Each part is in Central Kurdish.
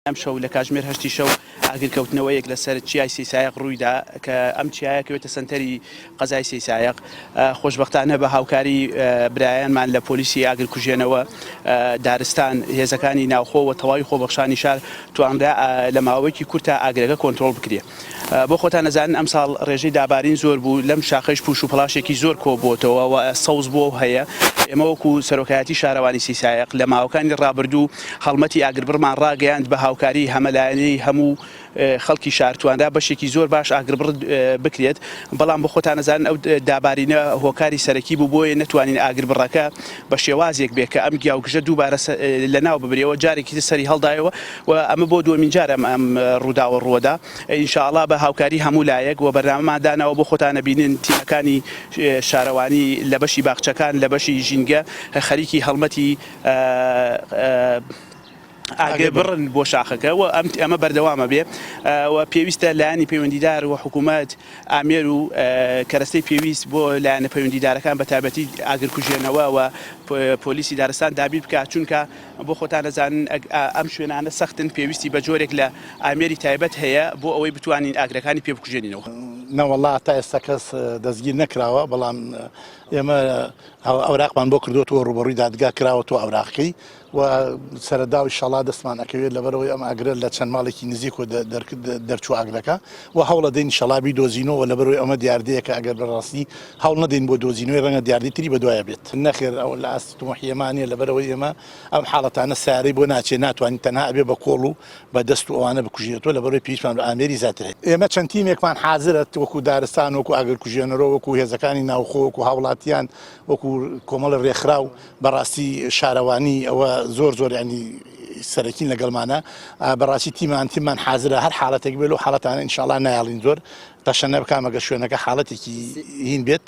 ئەم شەو لە کاتژمێر 8 شەو ئاگرکەوتنەوەیەک لەسەر چیای سێسایەق ڕوویدا کە ئەم چیایەکەوێتە سەنتەری قەزای سێسایەق. خۆشبەختانە بە هاوکاری برایانمان لە پۆلیسی ئاگرکوژێنەوە دارستان هێزەکانی ناوخۆوە تەواوی خۆبەخشانی شار توانرا لە ماوەیەکی کورتە ئاگرەکە کۆنتترۆل بکرێ. بۆ خۆتان نەزانن ئەم ساڵ ڕێژەی دابارین زۆر بوو، لەم شاخەش پوش و پڵاشێکی زۆر کۆبووتەوە و سەوز بۆ هەیە. ئێمە وەکو سەرۆکایەتی شارەوانی سێسایەق لە ماوەکانی ڕابردوو هەڵمەتی ئاگربڕمان ڕاگەیاند بە هاوکاری هەمەلایەنەی هەموو خەڵکی شار توانرا بەشێکی زۆر باش ئاگربڕ بکرێت. بەڵام بۆ خۆتان نەزانن ئەو دابارینە هۆکاری سەرەکی بوو بۆیە نەتوانین ئاگربڕەکە بە شێوازێک بێت کە ئەم گیاوگژە دووبارە لەناو ببرێەوە، جارێکی سەری هەڵدایەوە و ئەمە بۆ دووەمین جارە ئەم ڕووداوە ڕووەدا. ئینشاءڵڵا بە هاوکاری هەموو لایەک و بەرنامەمادانەوە بۆ خۆتانە بینن تیمەکانی شارەوانی لە بەشی باخچەکان لە بەشی ژینگە خەریکی هەڵمەتی ئاگربڕن بۆ شاخەکە و ئەمە بەردەوامە بێ و پێویستە لایەنی پەیوەندیدار و حکوومەت ئامێر و کەرەستەی پێویست بۆ لایەنە پەیوەندیدارەکان بە تایبەتی ئاگرکوژێنەوە و پۆلیسی دارستان دابیر بکات، چونکە بۆ خۆتان نەزانن ئەم شوێنانە سەختن، پێویستی بە جۆرێک لە ئامێری تایبەت هەیە بۆ ئەوەی بتوانین ئاگرەکانی پێ بکوژێنینەوە. نەوەڵڵا تا ئێستا کەس دەستگیر نەکراوە، بەڵام ئێمە ئەوراقمان بۆ کردوەوە ڕوبەڕووی دادگا کراوەتەوە ئەوراقەکەی و سەرەداوی شەڵا دەستمان ئەکەوێت لەبەرەوەی ئەم ئاگرە لە چەند ماڵێکی نزیک و دەرچوو ئاگرەکە و هەوڵە دەین شەڵابی دۆزینەوە لەبەرەوەی ئەمە دیاردەیەکە ئەگەر بەڕاستی هەوڵ نەدەین بۆ دۆزینەوەی ڕەنگە دیاردی تری بەدوایە بێت. نەخێر ئەو لە ئاست تومەحیەمانە لەبەرەوەی ئێمە ئەم حاڵەتانە سارەی بۆ ناچێت، ناتوانین تەنها ئەبێ بە کۆڵ و بە دەست و ئەوانە بکوژێتەوە لەبەرەوەی پێویستمان بە ئامێری زیاترێت. ئێمە چەند تیمێکمان حازرە وەکو دارستان وەکو ئاگرکوژێنەرەوە وەکو هێزەکانی ناوخۆ وەکو هاوڵاتیان وەکو کۆمەڵە ڕێکخراو بەڕاستی شارەوانی ئەوە زۆر ینی سەرەکین لەگەڵمانە بەڕاستی تیممان حازرە هەر حاڵەتێک بێت و حاڵەتانە ئینشاءڵڵا نایاڵین زۆر تەشەنە بکامەگە شوێنەکە حاڵەتێکی هین بێت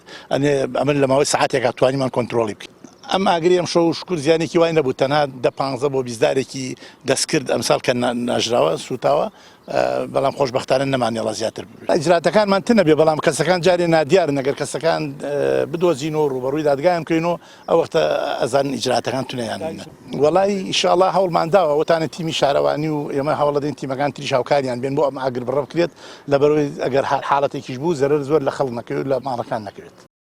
ئەمە لە ماوەی سەعاتێکا توانیمان کۆنتترۆلی بکەین. ئەم ئاگری ئەم شەو شکر زیانێکی وای نەبوو، تەنها 15 بۆ 20 دارێکی دەست کرد ئەمساڵ کە ناژراوە سوتاوە، بەڵام خۆشبەختانە نەمانێڵە زیاتر بێت. ئیجراتەکانمان تنە بێ، بەڵام کەسەکان جارێ نادیارن، ئەگەر کەسەکان بدۆزینەوە ڕوبەڕووی دادگایان بکەینەوە ئەو وەختە ئەزانن ئیجراتەکان تونەیان بینە. وەڵای ئینشاءڵڵا هەوڵمان داوە ئەوتانە تیمی شارەوانی و ئێمە هەوڵ دەین تیمەکان تریش هاوکاریان بێن بۆ ئەم ئاگربڕە بکرێت، لەبەرەوەی ئەگەر حاڵەتێکیش بوو زەرەر زۆر لە خەڵک نەکەوێت لە ماڵەکان نەکەوێت.